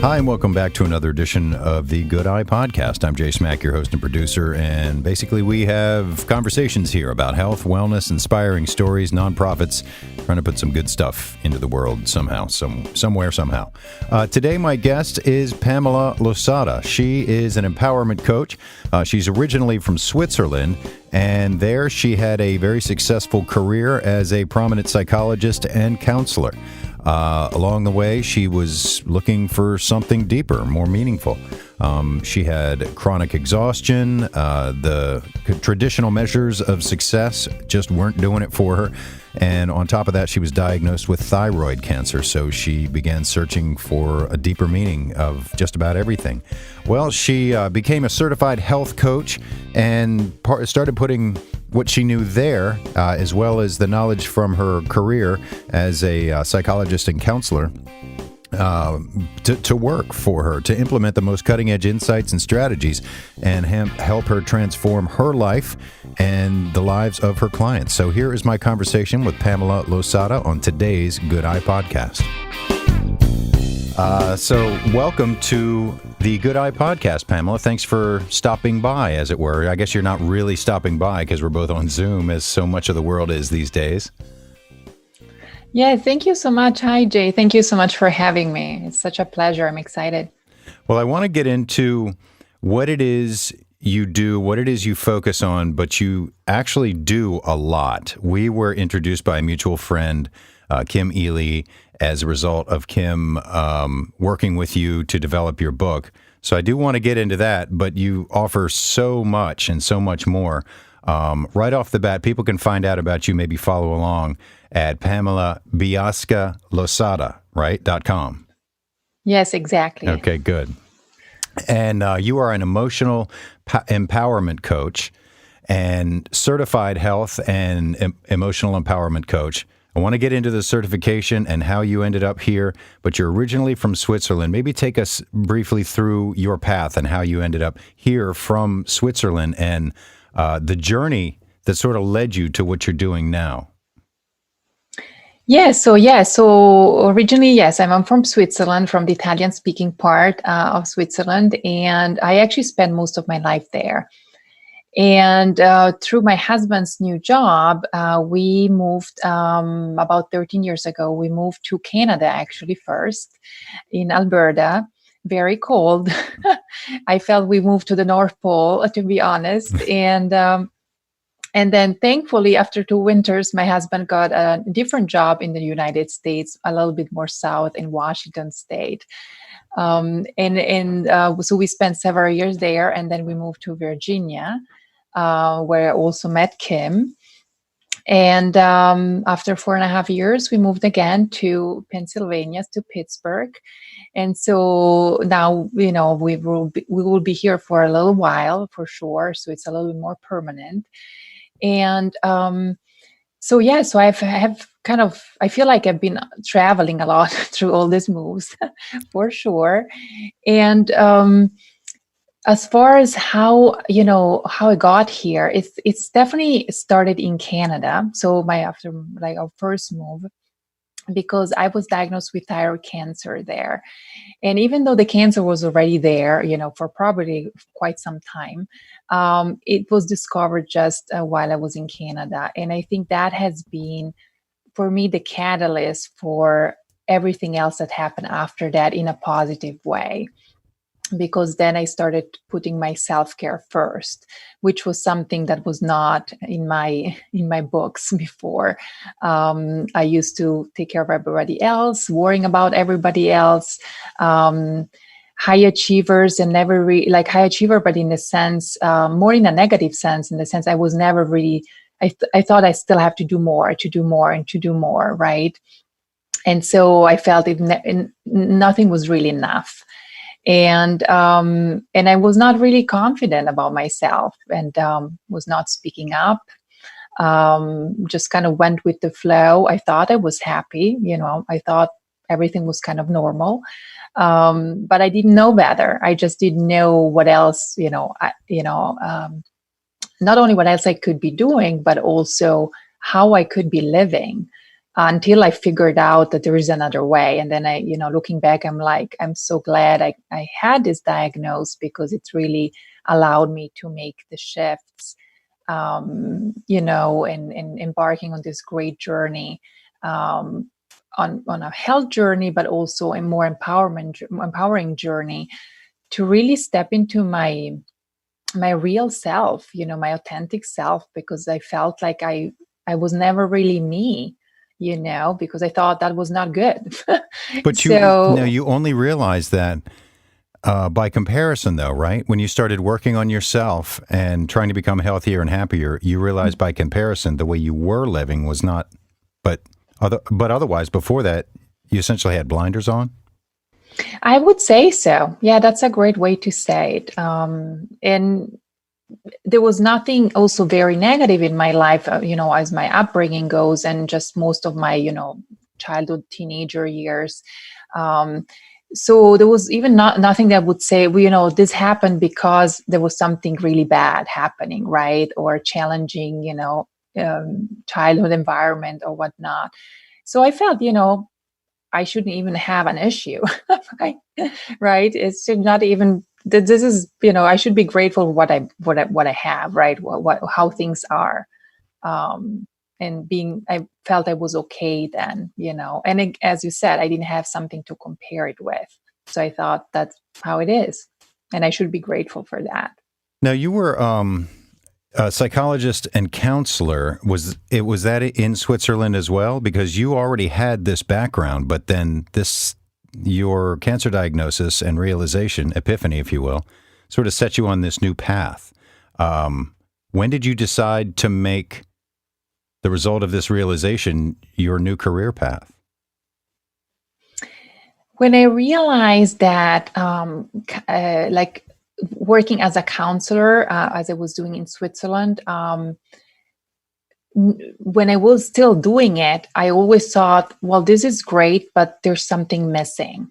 Hi, and welcome back to another edition of the Good Eye Podcast. I'm Jay Smack, your host and producer, and basically we have conversations here about health, wellness, inspiring stories, nonprofits, trying to put some good stuff into the world somehow, somewhere, somehow. Today, my guest is Pamela Losada. She is an empowerment coach. She's originally from Switzerland, and there she had a very successful career as a prominent psychologist and counselor. Along the way, she was looking for something deeper, more meaningful. She had chronic exhaustion. The traditional measures of success just weren't doing it for her. And on top of that, she was diagnosed with thyroid cancer. So she began searching for a deeper meaning of just about everything. Well, she became a certified health coach and started putting what she knew there, as well as the knowledge from her career as a psychologist and counselor, to work for her, to implement the most cutting-edge insights and strategies and help her transform her life and the lives of her clients. So here is my conversation with Pamela Losada on today's Good Eye Podcast. So welcome to the Good Eye Podcast, Pamela. Thanks for stopping by, as it were. I guess you're not really stopping by because we're both on Zoom, as so much of the world is these days. Yeah, thank you so much. Hi, Jay. Thank you so much for having me. It's such a pleasure. I'm excited. Well, I want to get into what it is you do, what it is you focus on, but you actually do a lot. We were introduced by a mutual friend, Kim Ely, as a result of Kim working with you to develop your book. So I do want to get into that, but you offer so much and so much more. Right off the bat, people can find out about you, maybe follow along at PamelaBiascaLosada, right? .com. Yes, exactly. Okay, good. And you are an emotional empowerment coach and certified health and emotional empowerment coach. I want to get into the certification and how you ended up here, but you're originally from Switzerland. Maybe take us briefly through your path and how you ended up here from Switzerland and the journey that sort of led you to what you're doing now. So originally, yes, I'm from Switzerland, from the Italian-speaking part of Switzerland, and I actually spent most of my life there. And through my husband's new job, we moved about 13 years ago. We moved to Canada, actually, first in Alberta. Very cold. I felt we moved to the North Pole, to be honest. And then thankfully, after 2 winters, my husband got a different job in the United States, a little bit more south in Washington State. So we spent several years there, and then we moved to Virginia, where I also met Kim. And after 4.5 years, we moved again to Pennsylvania, to Pittsburgh. And so now, we will be here for a little while, for sure. So it's a little bit more permanent. And so I feel like I've been traveling a lot through all these moves, for sure. And as far as how I got here, it's definitely started in Canada. So after our first move, because I was diagnosed with thyroid cancer there. And even though the cancer was already there, for probably quite some time, it was discovered just while I was in Canada. And I think that has been, for me, the catalyst for everything else that happened after that in a positive way. Because then I started putting my self-care first, which was something that was not in my books before. I used to take care of everybody else, worrying about everybody else. High achievers and never really high achiever, but in a sense, more in a negative sense, in the sense I was never really, I thought I still have to do more, right? And so I felt nothing was really enough. And I was not really confident about myself and was not speaking up. Just kind of went with the flow. I thought I was happy. I thought everything was kind of normal. But I didn't know better. I just didn't know what else, not only what else I could be doing, but also how I could be living until I figured out that there is another way. And then looking back, I'm like, I'm so glad I had this diagnosis, because it's really allowed me to make the shifts, and embarking on this great journey, on a health journey, but also a more empowering journey, to really step into my real self, my authentic self, because I felt like I was never really me, because I thought that was not good. But So you only realized that by comparison, though, right? When you started working on yourself and trying to become healthier and happier, you realized by comparison the way you were living was not. But otherwise, before that, you essentially had blinders on. I would say so. Yeah, that's a great way to say it. And there was nothing also very negative in my life, as my upbringing goes, and just most of my, childhood, teenager years. So there was even nothing that would say, well, this happened because there was something really bad happening, right? Or challenging, childhood environment or whatnot. So I felt, I shouldn't even have an issue, right? Right? It should not even. This is, I should be grateful for what I have, right? How things are, and I felt I was okay then, And as you said, I didn't have something to compare it with, so I thought that's how it is, and I should be grateful for that. Now, you were a psychologist and counselor. Was that in Switzerland as well? Because you already had this background, but then your cancer diagnosis and realization, epiphany, if you will, sort of set you on this new path. When did you decide to make the result of this realization your new career path? When I realized that, like working as a counselor, as I was doing in Switzerland, when I was still doing it, I always thought, well, this is great, but there's something missing.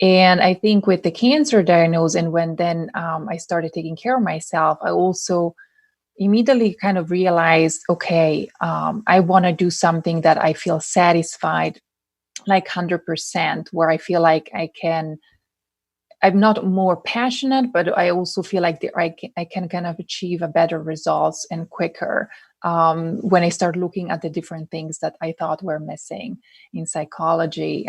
And I think with the cancer diagnosis, and when then I started taking care of myself, I also immediately kind of realized, okay, I want to do something that I feel satisfied, like 100%, where I feel like I'm not more passionate, but I also feel like I can kind of achieve a better results and quicker, when I start looking at the different things that I thought were missing in psychology.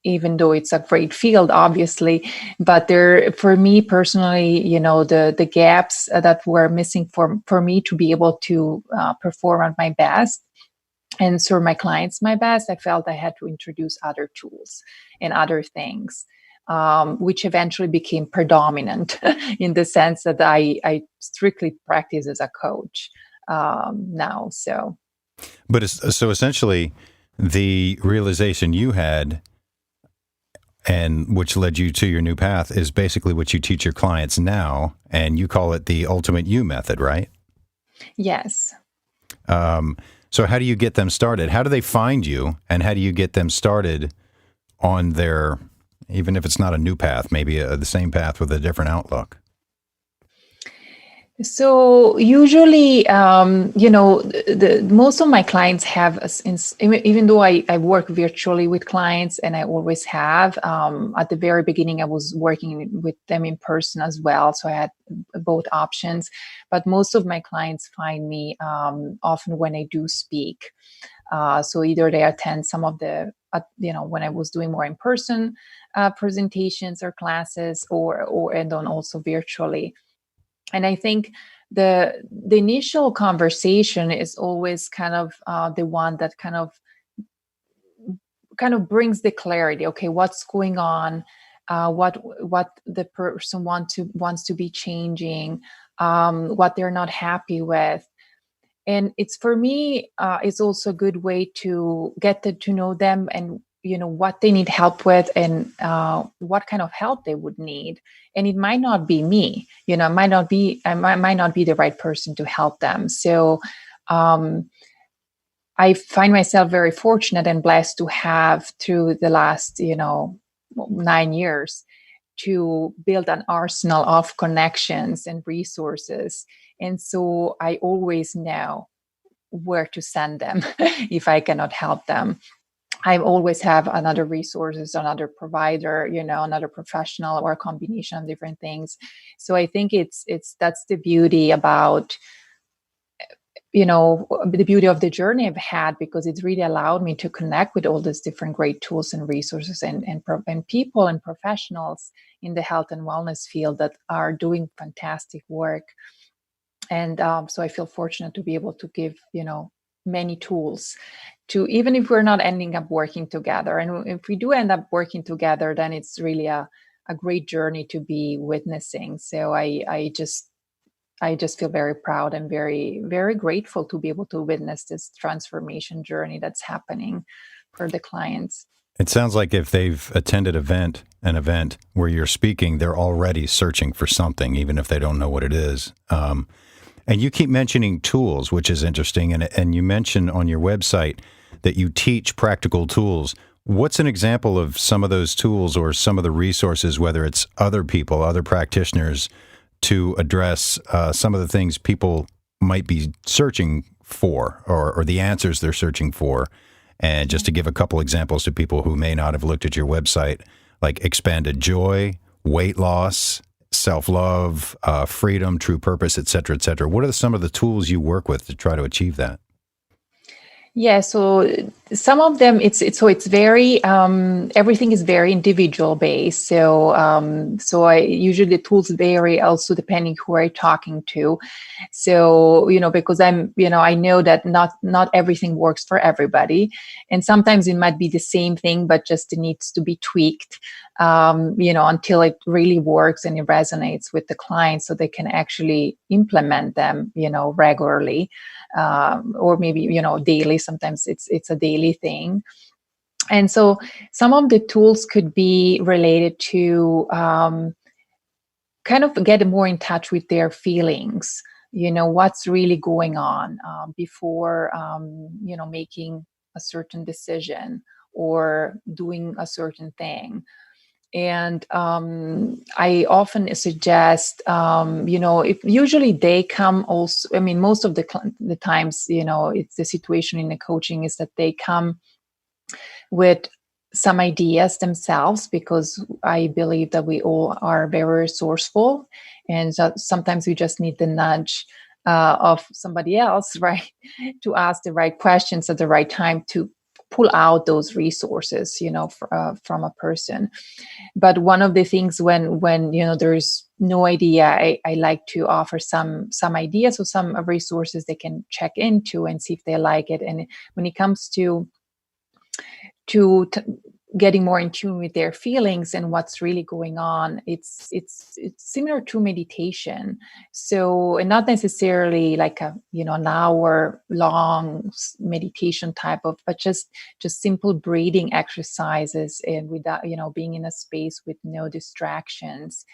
Even though it's a great field, obviously, but for me personally, the gaps that were missing for me to be able to perform at my best and serve my clients my best, I felt I had to introduce other tools and other things, which eventually became predominant in the sense that I strictly practice as a coach now. But so essentially, the realization you had, and which led you to your new path, is basically what you teach your clients now, and you call it the Ultimate You method, right? Yes. So how do you get them started? How do they find you, and how do you get them started on their, even if it's not a new path, maybe the same path with a different outlook? So usually, most of my clients have, even though I work virtually with clients, and I always have, at the very beginning, I was working with them in person as well. So I had both options, but most of my clients find me often when I do speak. So either they attend some of the, when I was doing more in person presentations or classes, and then also virtually. And I think the initial conversation is always kind of the one that kind of brings the clarity. Okay, what's going on? What the person wants to be changing? What they're not happy with? And it's, for me, it's also a good way to get to know them, and what they need help with, and what kind of help they would need. And it might not be me, I might not be the right person to help them. So I find myself very fortunate and blessed to have, through the last 9 years, to build an arsenal of connections and resources. And so I always know where to send them if I cannot help them. I always have another resources, another provider, another professional, or a combination of different things. So I think that's the beauty about, the beauty of the journey I've had, because it's really allowed me to connect with all these different great tools and resources and people and professionals in the health and wellness field that are doing fantastic work. And so I feel fortunate to be able to give, many tools to, even if we're not ending up working together. And if we do end up working together, then it's really a great journey to be witnessing. So I just feel very proud and very, very grateful to be able to witness this transformation journey that's happening for the clients. It sounds like if they've attended an event where you're speaking, they're already searching for something, even if they don't know what it is. And you keep mentioning tools, which is interesting. And you mention on your website that you teach practical tools. What's an example of some of those tools or some of the resources, whether it's other people, other practitioners, to address some of the things people might be searching for, or the answers they're searching for? And just to give a couple examples to people who may not have looked at your website, like expanded joy, weight loss, self-love, freedom, true purpose, et cetera, et cetera. What are some of the tools you work with to try to achieve that? Yeah, so some of them, it's very everything is very individual based. So I usually, the tools vary also depending who I'm talking to. So because I know that not everything works for everybody, and sometimes it might be the same thing, but just it needs to be tweaked, until it really works and it resonates with the client, so they can actually implement them, regularly. Or maybe daily. Sometimes it's a daily thing. And so some of the tools could be related to kind of get more in touch with their feelings, what's really going on before making a certain decision or doing a certain thing. And I often suggest, if usually they come also, I mean, most of the times, it's the situation in the coaching is that they come with some ideas themselves, because I believe that we all are very resourceful. And so sometimes we just need the nudge of somebody else, right, to ask the right questions at the right time to pull out those resources, from a person. But one of the things when there's no idea, I like to offer some ideas or some resources they can check into and see if they like it. And when it comes to getting more in tune with their feelings and what's really going on, it's similar to meditation. So, and not necessarily like an hour long meditation type of, but just simple breathing exercises, and without being in a space with no distractions,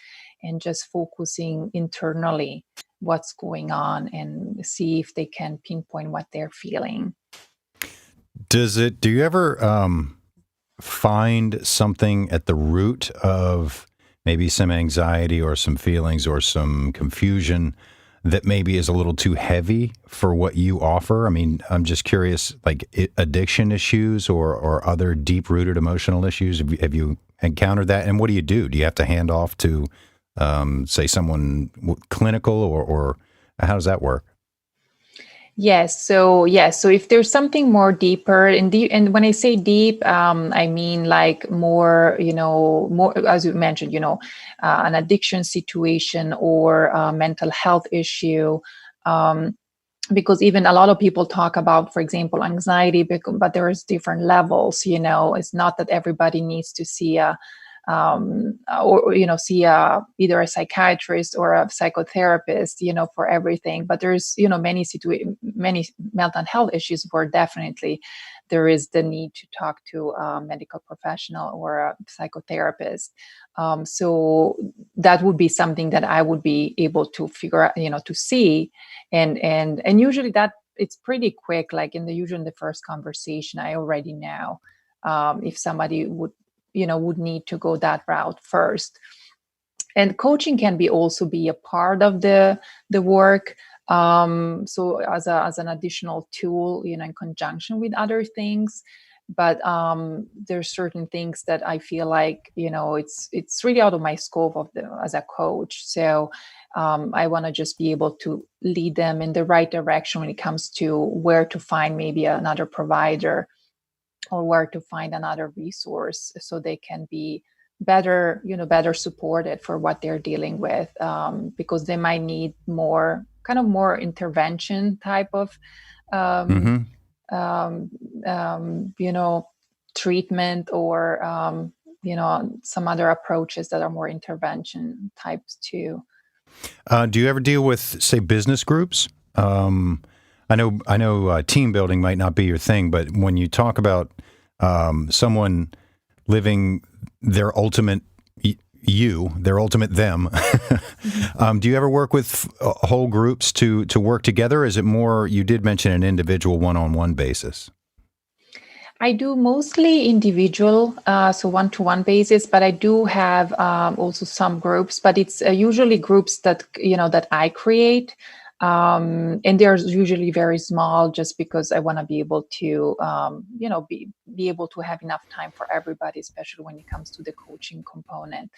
and just focusing internally what's going on, and see if they can pinpoint what they're feeling. Do you ever find something at the root of maybe some anxiety or some feelings or some confusion that maybe is a little too heavy for what you offer? I mean, I'm just curious, like addiction issues or other deep-rooted emotional issues. Have you encountered that? And what do? Do you have to hand off to, say, someone clinical, or how does that work? Yes. So if there's something more deeper and when I say deep, I mean like more, more, as you mentioned, an addiction situation or a mental health issue. Because even a lot of people talk about, for example, anxiety, but there's different levels. It's not that everybody needs to see either a psychiatrist or a psychotherapist, for everything. But there's, many mental health issues where definitely there is the need to talk to a medical professional or a psychotherapist. So that would be something that I would be able to figure out, to see, and usually that it's pretty quick. Like in the first conversation, I already know if somebody would need to go that route first. And coaching can also be a part of the work. So as an additional tool, in conjunction with other things. But there's certain things that I feel like, it's really out of my scope as a coach. So I want to just be able to lead them in the right direction when it comes to where to find maybe another provider or where to find another resource so they can be better supported for what they're dealing with, because they might need more intervention type of um, Mm-hmm. treatment, or some other approaches that are more intervention types too. Do you ever deal with, say, business groups? I know team building might not be your thing, but when you talk about someone living their ultimate their ultimate them, do you ever work with whole groups to work together? Is it more, you did mention an individual one-on-one basis? I do mostly individual, so one-to-one basis, but I do have also some groups, but it's usually groups that I create, and they're usually very small, just because I want to be able to be able to have enough time for everybody, especially when it comes to the coaching component.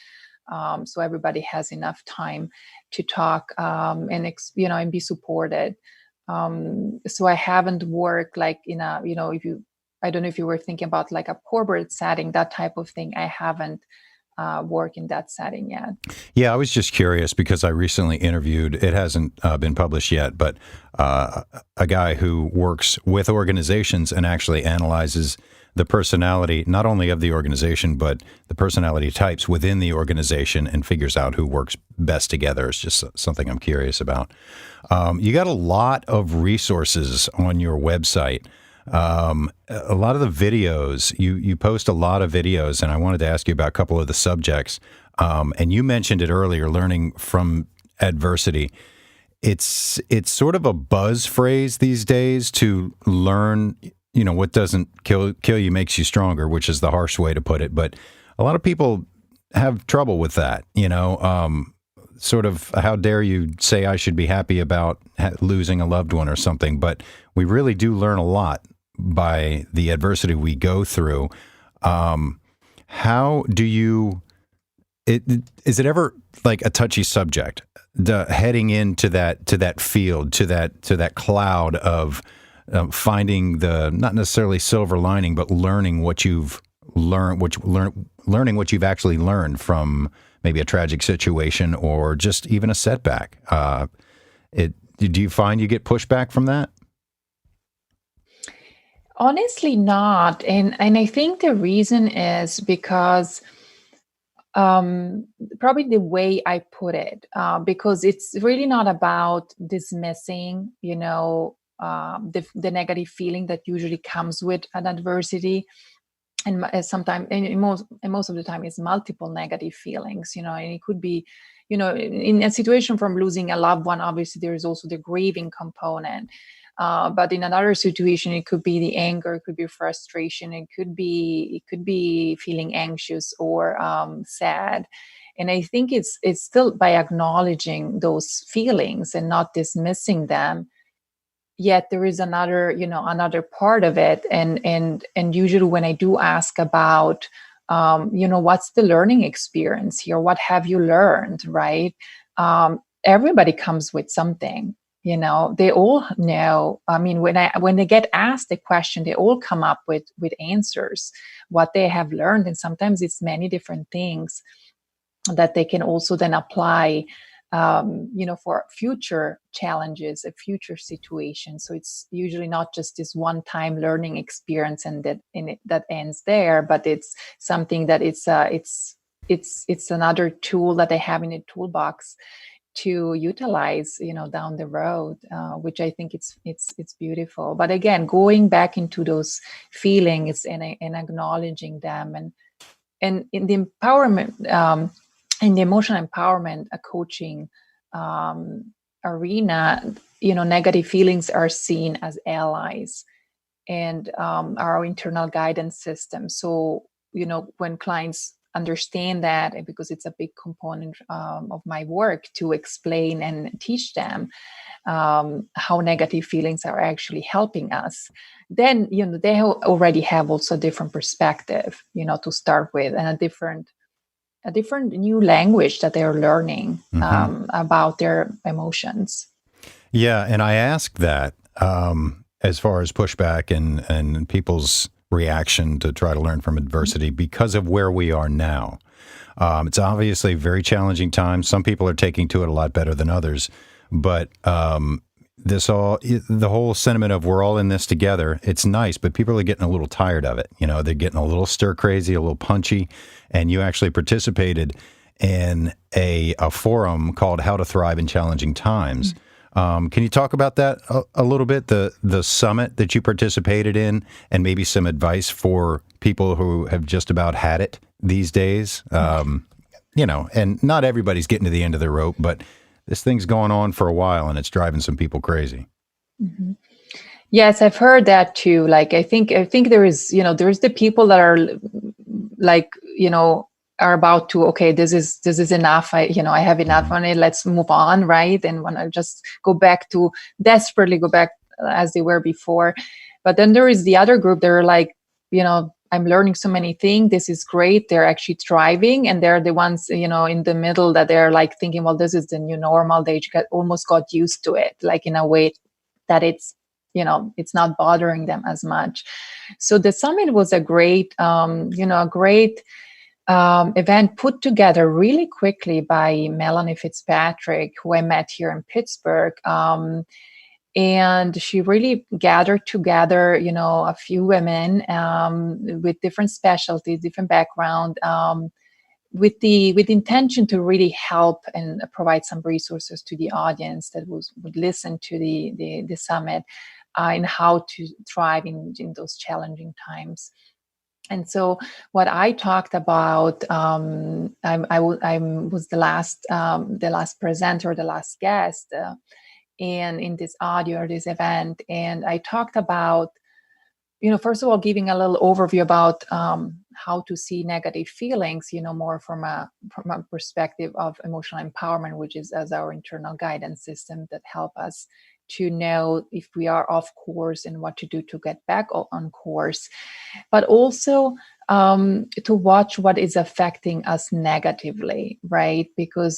So everybody has enough time to talk, and be supported. So I haven't worked like in a, I don't know if you were thinking about like a corporate setting, that type of thing. I haven't worked in that setting yet. Yeah, I was just curious because I recently interviewed, it hasn't been published yet, but a guy who works with organizations and actually analyzes the personality, not only of the organization, but the personality types within the organization, and figures out who works best together. It's just something I'm curious about. You got a lot of resources on your website. A lot of the videos, you post a lot of videos, and I wanted to ask you about a couple of the subjects. And you mentioned it earlier, learning from adversity. It's sort of a buzz phrase these days to learn, what doesn't kill you makes you stronger, which is the harsh way to put it. But a lot of people have trouble with that, sort of, how dare you say I should be happy about losing a loved one or something. But we really do learn a lot by the adversity we go through. How do you, is it ever like a touchy subject, heading into that field, to that cloud of finding the, not necessarily silver lining, but learning what you've learned, learning what you've actually learned from maybe a tragic situation or just even a setback? Do you find you get pushback from that? Honestly, not. And I think the reason is because probably the way I put it, because it's really not about dismissing, the negative feeling that usually comes with an adversity. And sometimes, and most of the time, it's multiple negative feelings, and it could be, in a situation from losing a loved one, obviously there is also the grieving component. But in another situation, it could be the anger, it could be frustration, it could be feeling anxious or sad. And I think it's still by acknowledging those feelings and not dismissing them. Yet there is another part of it, and usually when I do ask about, what's the learning experience here? What have you learned? Right? Everybody comes with something. They all know. I mean, when they get asked the question, they all come up with answers, what they have learned, and sometimes it's many different things that they can also then apply, for future challenges, a future situation. So it's usually not just this one-time learning experience, and that ends there, but it's something that it's another tool that they have in a toolbox to utilize, down the road, which I think it's beautiful. But again, going back into those feelings and acknowledging them, and in the empowerment, in the emotional empowerment, coaching arena, negative feelings are seen as allies and our internal guidance system. So, when clients understand that, because it's a big component of my work to explain and teach them how negative feelings are actually helping us, then they already have also a different perspective, to start with, and a different new language that they're learning about their emotions. Yeah, and I ask that as far as pushback and people's reaction to try to learn from adversity because of where we are now. It's obviously a very challenging time. Some people are taking to it a lot better than others, but the whole sentiment of we're all in this together, it's nice, but people are getting a little tired of it. They're getting a little stir crazy, a little punchy, and you actually participated in a forum called How to Thrive in Challenging Times. Can you talk about that a little bit, the summit that you participated in, and maybe some advice for people who have just about had it these days? And not everybody's getting to the end of their rope, but this thing's going on for a while and it's driving some people crazy. Mm-hmm. Yes, I've heard that too. Like, I think there is, there's the people that are like, are about to, okay, this is enough. I have enough on it. Let's move on. Right. And want to just desperately go back as they were before. But then there is the other group that are like, I'm learning so many things. This is great. They're actually thriving. And they're the ones, in the middle that they're like thinking, well, this is the new normal. They almost got used to it, like in a way that it's not bothering them as much. So the summit was a great, event put together really quickly by Melanie Fitzpatrick, who I met here in Pittsburgh. And she really gathered together, a few women with different specialties, different background, with the intention to really help and provide some resources to the audience that would listen to the summit in how to thrive in those challenging times. And so, what I talked about, I was the last presenter, the last guest. And in this audio or this event, and I talked about, first of all, giving a little overview about how to see negative feelings, more from a perspective of emotional empowerment, which is as our internal guidance system that help us to know if we are off course and what to do to get back on course, but also to watch what is affecting us negatively, right?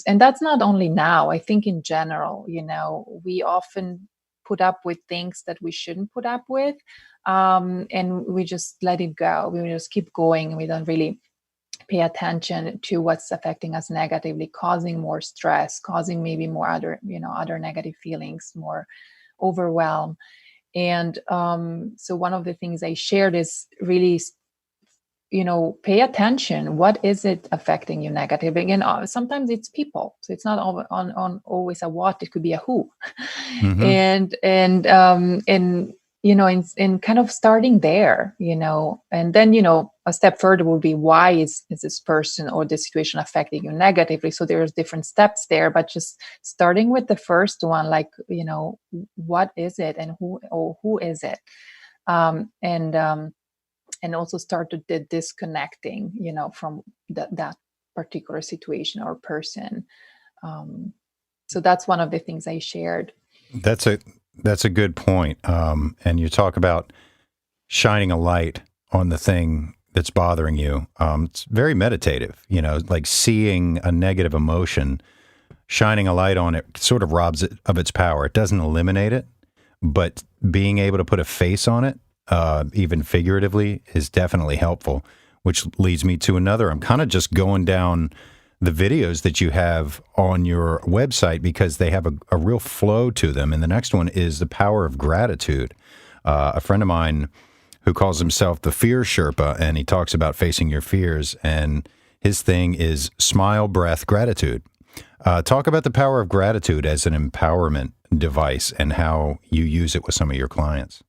And that's not only now, I think in general, we often put up with things that we shouldn't put up with, and we just let it go. We just keep going, and we don't really pay attention to what's affecting us negatively, causing more stress, causing maybe more other negative feelings, more overwhelm. And so one of the things I shared is really, pay attention. What is it affecting you negatively? And sometimes it's people. So it's not on always a what, it could be a who. And in kind of starting there, and then, a step further would be, why is this person or this situation affecting you negatively? So there's different steps there, but just starting with the first one, like, what is it and who is it? And also started the disconnecting, from that particular situation or person. So that's one of the things I shared. That's a good point. And you talk about shining a light on the thing that's bothering you. It's very meditative, like seeing a negative emotion, shining a light on it sort of robs it of its power. It doesn't eliminate it, but being able to put a face on it, even figuratively, is definitely helpful, which leads me to another. I'm kind of just going down the videos that you have on your website because they have a real flow to them. And the next one is the power of gratitude. A friend of mine who calls himself the Fear Sherpa, and he talks about facing your fears, and his thing is smile, breath, gratitude. Talk about the power of gratitude as an empowerment device and how you use it with some of your clients.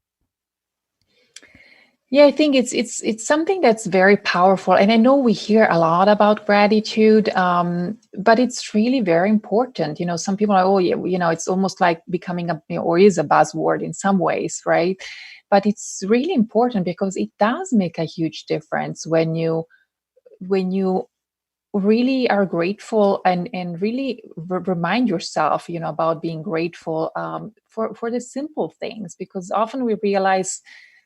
Yeah, I think it's something that's very powerful, and I know we hear a lot about gratitude, but it's really very important. Some people are, oh yeah, it's almost like becoming or is a buzzword in some ways, right? But it's really important because it does make a huge difference when you really are grateful and really remind yourself, about being grateful for the simple things, because often we realize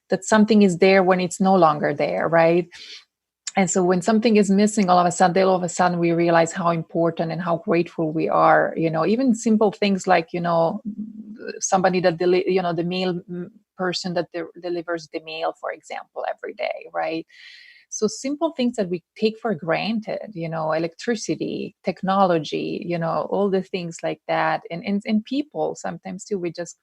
that something is there when it's no longer there, right? And so when something is missing, all of a sudden we realize how important and how grateful we are. Even simple things like, somebody that, the mail person that delivers the mail, for example, every day, right? So simple things that we take for granted, electricity, technology, all the things like that. And people sometimes too, we just,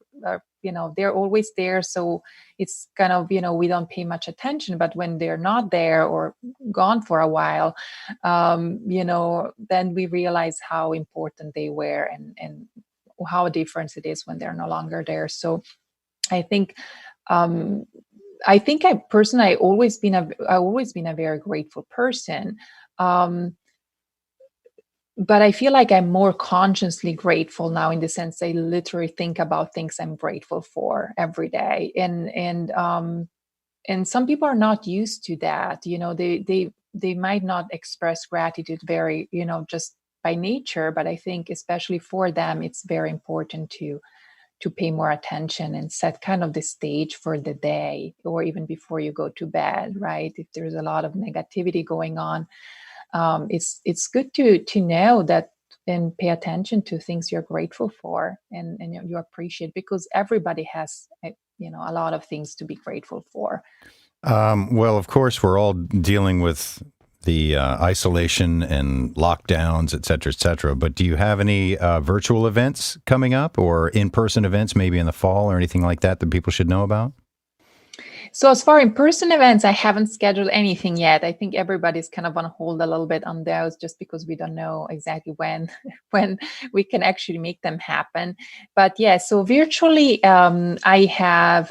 they're always there. So it's kind of, we don't pay much attention, but when they're not there or gone for a while, then we realize how important they were, and how different it is when they're no longer there. So I think, I personally, I always been a very grateful person. But I feel like I'm more consciously grateful now, in the sense I literally think about things I'm grateful for every day. And some people are not used to that. They might not express gratitude very, just by nature, but I think especially for them, it's very important to pay more attention and set kind of the stage for the day, or even before you go to bed, right? If there's a lot of negativity going on, it's good to know that, and pay attention to things you're grateful for, and you appreciate, because everybody has a lot of things to be grateful for. Well, of course, we're all dealing with the isolation and lockdowns, et cetera, but do you have any virtual events coming up, or in-person events maybe in the fall, or anything like that people should know about? So as far in-person events, I haven't scheduled anything yet. I think everybody's kind of on hold a little bit on those, just because we don't know exactly when when we can actually make them happen. But yeah, so virtually, I have,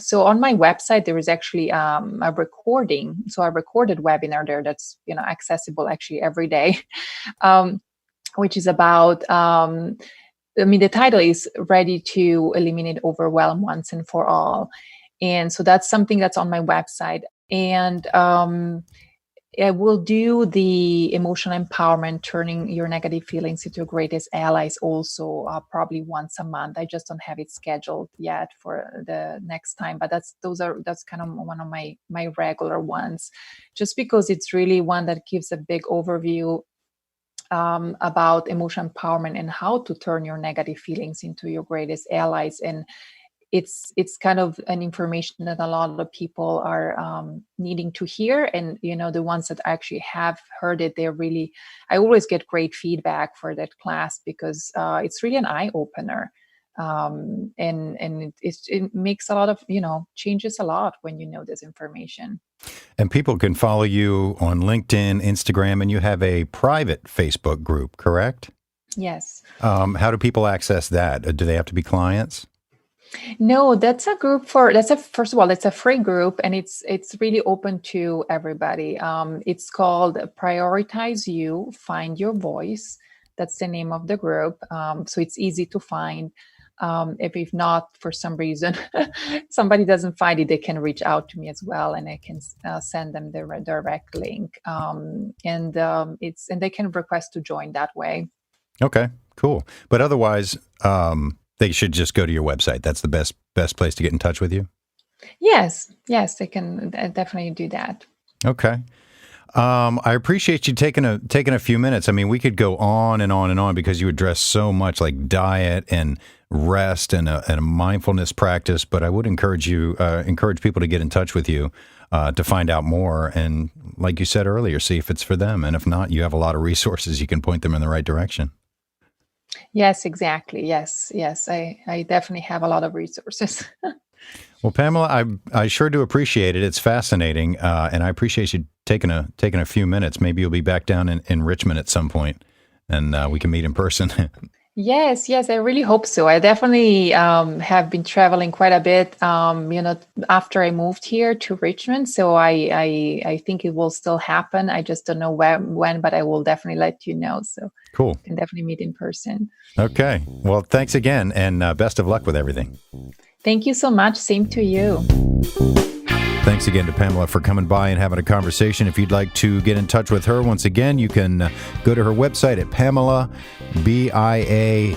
so on my website, there is actually a recording. So a recorded webinar there that's, accessible actually every day, which is about, the title is Ready to Eliminate Overwhelm Once and for All. And so that's something that's on my website. And I will do the emotional empowerment, turning your negative feelings into your greatest allies, also probably once a month. I just don't have it scheduled yet for the next time, but that's kind of one of my regular ones, just because it's really one that gives a big overview about emotional empowerment and how to turn your negative feelings into your greatest allies. And it's kind of an information that a lot of people are needing to hear. And, the ones that actually have heard it, I always get great feedback for that class, because it's really an eye opener. And it makes a lot of, changes a lot when you know this information. And people can follow you on LinkedIn, Instagram, and you have a private Facebook group, correct? Yes. How do people access that? Do they have to be clients? No, that's a group first of all, it's a free group, and it's really open to everybody. It's called Prioritize You, Find Your Voice. That's the name of the group. So it's easy to find. If not, for some reason, somebody doesn't find it, they can reach out to me as well, and I can send them the direct link. And they can request to join that way. Okay, cool. But otherwise, they should just go to your website. That's the best place to get in touch with you? Yes, they can definitely do that. Okay. I appreciate you taking a few minutes. I mean, we could go on and on and on, because you address so much, like diet and rest and a mindfulness practice. But I would encourage people to get in touch with you to find out more. And like you said earlier, see if it's for them. And if not, you have a lot of resources. You can point them in the right direction. Yes, exactly. Yes. I definitely have a lot of resources. Well, Pamela, I sure do appreciate it. It's fascinating, and I appreciate you taking a few minutes. Maybe you'll be back down in Richmond at some point, and we can meet in person. Yes, I really hope so. I definitely have been traveling quite a bit, after I moved here to Richmond. So I think it will still happen. I just don't know when, but I will definitely let you know. So cool. We can definitely meet in person. Okay. Well, thanks again, and best of luck with everything. Thank you so much. Same to you. Thanks again to Pamela for coming by and having a conversation. If you'd like to get in touch with her, once again, you can go to her website at Pamela, Biasca,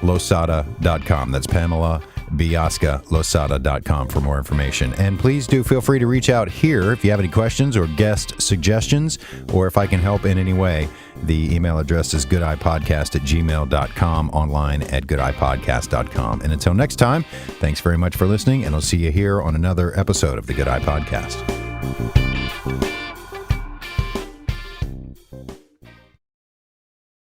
Losada.com. That's Pamela Losada.com for more information. And please do feel free to reach out here if you have any questions or guest suggestions, or if I can help in any way. The email address is goodeyepodcast@gmail.com, online at goodeyepodcast.com. And until next time, thanks very much for listening, and I'll see you here on another episode of the Good Eye Podcast.